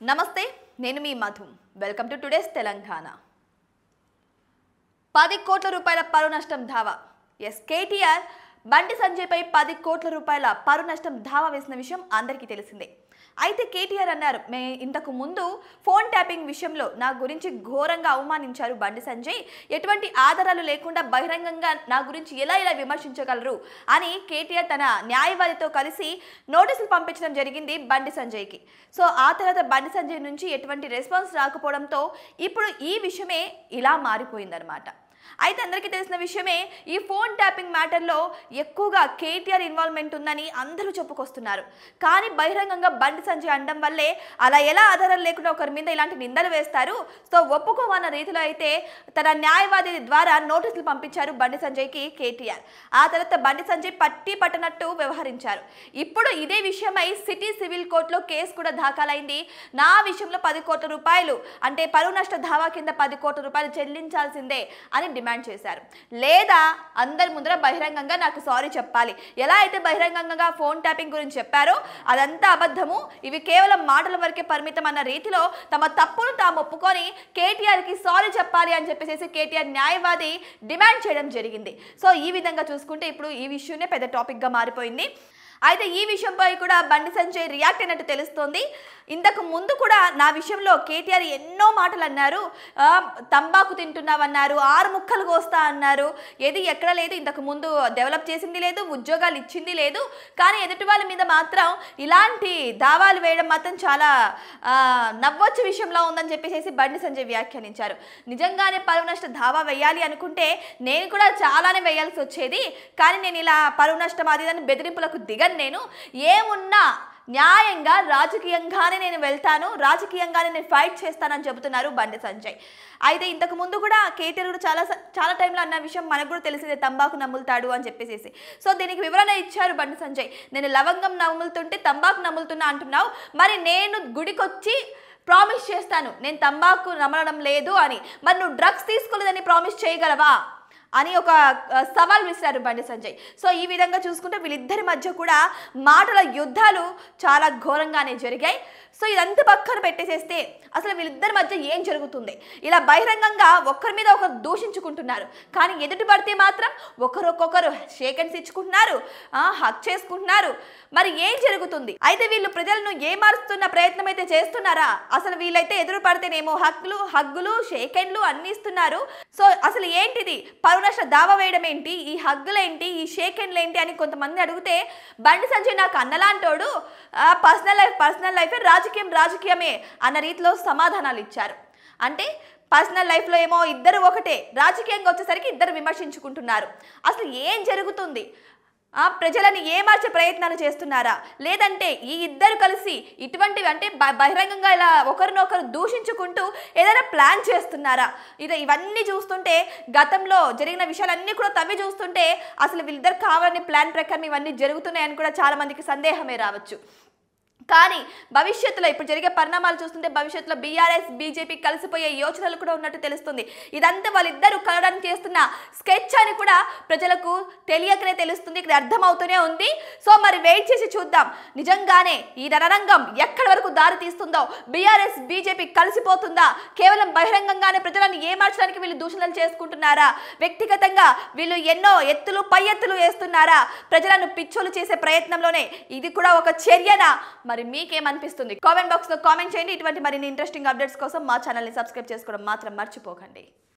నమస్తే నేను మీ Madhu welcome to today's Telangana 10 కోట్ల రూపాయల పరు నష్టం ధావా ఎస్ కేటీఆర్ బండి సంజయ్ పై 10 కోట్ల రూపాయల పరు నష్టం ధావా వేసిన విషయం అందరికీ తెలిసిందే అయితే కేటీఆర్ అన్నారు ఇంతకు ముందు ఫోన్ ట్యాపింగ్ విషయంలో నా గురించి ఘోరంగా అవమానించారు బండి సంజయ్ ఎటువంటి ఆధారాలు లేకుండా బహిరంగంగా నా గురించి ఎలా విమర్శించగలరు అని కేటీఆర్ తన న్యాయవాదితో కలిసి నోటీసులు పంపించడం జరిగింది బండి సంజయ్కి సో ఆ తర్వాత బండి సంజయ్ నుంచి ఎటువంటి రెస్పాన్స్ రాకపోవడంతో ఇప్పుడు ఈ విషయమే ఇలా మారిపోయిందన్నమాట అయితే అందరికీ తెలిసిన విషయమే ఈ ఫోన్ ట్యాపింగ్ మ్యాటర్లో ఎక్కువగా కేటీఆర్ ఇన్వాల్వ్మెంట్ ఉందని అందరూ చెప్పుకొస్తున్నారు కానీ బహిరంగంగా బండి సంజయ్ అనడం వల్లే అలా ఎలా ఆధారాలు లేకుండా ఒకరి మీద ఇలాంటి నిందలు వేస్తారు సో ఒప్పుకోవన్న రీతిలో అయితే తన న్యాయవాది ద్వారా నోటీసులు పంపించారు బండి సంజయ్కి కేటీఆర్ ఆ తర్వాత బండి సంజయ్ పట్టనట్టు వ్యవహరించారు ఇప్పుడు ఇదే విషయమై సిటీ సివిల్ కోర్టులో కేసు కూడా దాఖలైంది నా విషయంలో 10 కోట్ల రూపాయలు అంటే పరువు నష్ట దావా కింద 10 కోట్ల రూపాయలు చెల్లించాల్సిందే అని డిమాండ్ చేశారు లేదా అందరి ముందర బహిరంగంగా నాకు సారీ చెప్పాలి ఎలా అయితే బహిరంగంగా ఫోన్ ట్యాపింగ్ గురించి చెప్పారో అదంతా అబద్ధము ఇవి కేవలం మాటల వరకే పరిమితం అన్న రీతిలో తమ తప్పును తాము ఒప్పుకొని కేటీఆర్కి సారీ చెప్పాలి అని చెప్పేసి కేటీఆర్ న్యాయవాది డిమాండ్ చేయడం జరిగింది సో ఈ విధంగా చూసుకుంటే ఇప్పుడు ఈ విషయమే పెద్ద టాపిక్గా మారిపోయింది అయితే ఈ విషయంపై కూడా బండి సంజయ్ రియాక్ట్ అయినట్టు తెలుస్తోంది ఇంతకు ముందు కూడా నా విషయంలో కేటీఆర్ ఎన్నో మాటలు అన్నారు తంబాకు తింటున్నావన్నారు 6 ముక్కలు కోస్తా అన్నారు ఏది ఎక్కడ లేదు ఇంతకు ముందు డెవలప్ చేసింది లేదు ఉద్యోగాలు ఇచ్చింది లేదు కానీ ఎదుటి వాళ్ళ మీద మాత్రం ఇలాంటి దావాలు వేయడం మాత్రం చాలా నవ్వొచ్చు విషయంలో ఉందని చెప్పేసి బండి సంజయ్ వ్యాఖ్యానించారు నిజంగానే పరువు నష్ట దావా వేయాలి అనుకుంటే నేను కూడా చాలానే వేయాల్సి వచ్చేది కానీ నేను ఇలా పరువు నష్టం అది దాన్ని బెదిరింపులకు నేను ఏమున్నా న్యాయంగా రాజకీయంగానే నేను వెళ్తాను రాజకీయంగానే నేను ఫైట్ చేస్తానని చెబుతున్నారు బండి సంజయ్ అయితే ఇంతకు ముందు కూడా కేటీఆర్ కూడా చాలా టైంలో అన్న విషయం మనకు కూడా తెలిసిందే తంబాకు నమ్ములుతాడు అని చెప్పేసి సో దీనికి వివరణ ఇచ్చారు బండి సంజయ్ నేను లవంగం నమ్ములుతుంటే తంబాకు నమ్ములుతున్నా అంటున్నావు మరి నేను గుడికొచ్చి ప్రామిస్ చేస్తాను నేను తంబాకు నమ్మడం లేదు అని మరి నువ్వు డ్రగ్స్ తీసుకోలేదని ప్రామిస్ చేయగలవా అని ఒక సవాల్ విసిరారు బండి సంజయ్ సో ఈ విధంగా చూసుకుంటే వీళ్ళిద్దరి మధ్య కూడా మాటల యుద్ధాలు చాలా ఘోరంగానే జరిగాయి సో ఇదంతా పక్కన పెట్టేసేస్తే అసలు వీళ్ళిద్దరి మధ్య ఏం జరుగుతుంది ఇలా బహిరంగంగా ఒకరి మీద ఒకరు దూషించుకుంటున్నారు కానీ ఎదుటి పడితే మాత్రం ఒకరొకొకరు షేక్ హ్యాండ్స్ ఇచ్చుకుంటున్నారు హక్ చేసుకుంటున్నారు మరి ఏం జరుగుతుంది అయితే వీళ్ళు ప్రజలను ఏమారుస్తున్న ప్రయత్నం అయితే చేస్తున్నారా అసలు వీళ్ళైతే ఎదురు పడితేనేమో హగ్గులు షేక్ హ్యాండ్లు అన్ని ఇస్తున్నారు సో అసలు ఏంటిది పరువు నష్ట దావా వేయడం ఏంటి ఈ హగ్గులేంటి ఈ షేక్ హ్యాండ్లు ఏంటి అని కొంతమంది అడిగితే బండి సంజయ్ నాకు అన్నలాంటోడు పర్సనల్ లైఫ్ రాజకీయమే అన్న రీతిలో సమాధానాలు ఇచ్చారు అంటే పర్సనల్ లైఫ్లో ఏమో ఇద్దరు ఒకటే రాజకీయంగా వచ్చేసరికి ఇద్దరు విమర్శించుకుంటున్నారు అసలు ఏం జరుగుతుంది ప్రజలని ఏమార్చే ప్రయత్నాలు చేస్తున్నారా లేదంటే ఈ ఇద్దరు కలిసి ఇటువంటివి అంటే బహిరంగంగా ఇలా ఒకరినొకరు దూషించుకుంటూ ఏదైనా ప్లాన్ చేస్తున్నారా ఇవన్నీ చూస్తుంటే గతంలో జరిగిన విషయాలన్నీ కూడా తవ్వి చూస్తుంటే అసలు వీళ్ళిద్దరు కావాలని ప్లాన్ ప్రకారం ఇవన్నీ జరుగుతున్నాయని కూడా చాలా మందికి సందేహమే రావచ్చు కానీ భవిష్యత్తులో ఇప్పుడు జరిగే పరిణామాలు చూస్తుంటే భవిష్యత్తులో బీఆర్ఎస్ బీజేపీ కలిసిపోయే యోచనలు కూడా ఉన్నట్టు తెలుస్తుంది ఇదంతా వాళ్ళిద్దరూ కలవడానికి చేస్తున్న స్కెచ్ అని కూడా ప్రజలకు తెలియకనే తెలుస్తుంది ఇక్కడ అర్థమవుతూనే ఉంది సో మరి వెయిట్ చేసి చూద్దాం నిజంగానే ఈ రణరంగం ఎక్కడి వరకు దారి తీస్తుందో బీఆర్ఎస్ బీజేపీ కలిసిపోతుందా కేవలం బహిరంగంగానే ప్రజలను ఏమార్చడానికి వీళ్ళు దూషణలు చేసుకుంటున్నారా వ్యక్తిగతంగా వీళ్ళు ఎన్నో పై ఎత్తులు వేస్తున్నారా ప్రజలను పిచ్చోలు చేసే ప్రయత్నంలోనే ఇది కూడా ఒక చర్యనా మరి మీకేమనిపిస్తుంది కామెంట్ బాక్స్ లో కామెంట్ చేయండి ఇటువంటి మరిన్ని ఇంట్రెస్టింగ్ అప్డేట్స్ కోసం మా ఛానల్ ని సబ్స్క్రైబ్ చేసుకోవడం మాత్రం మర్చిపోకండి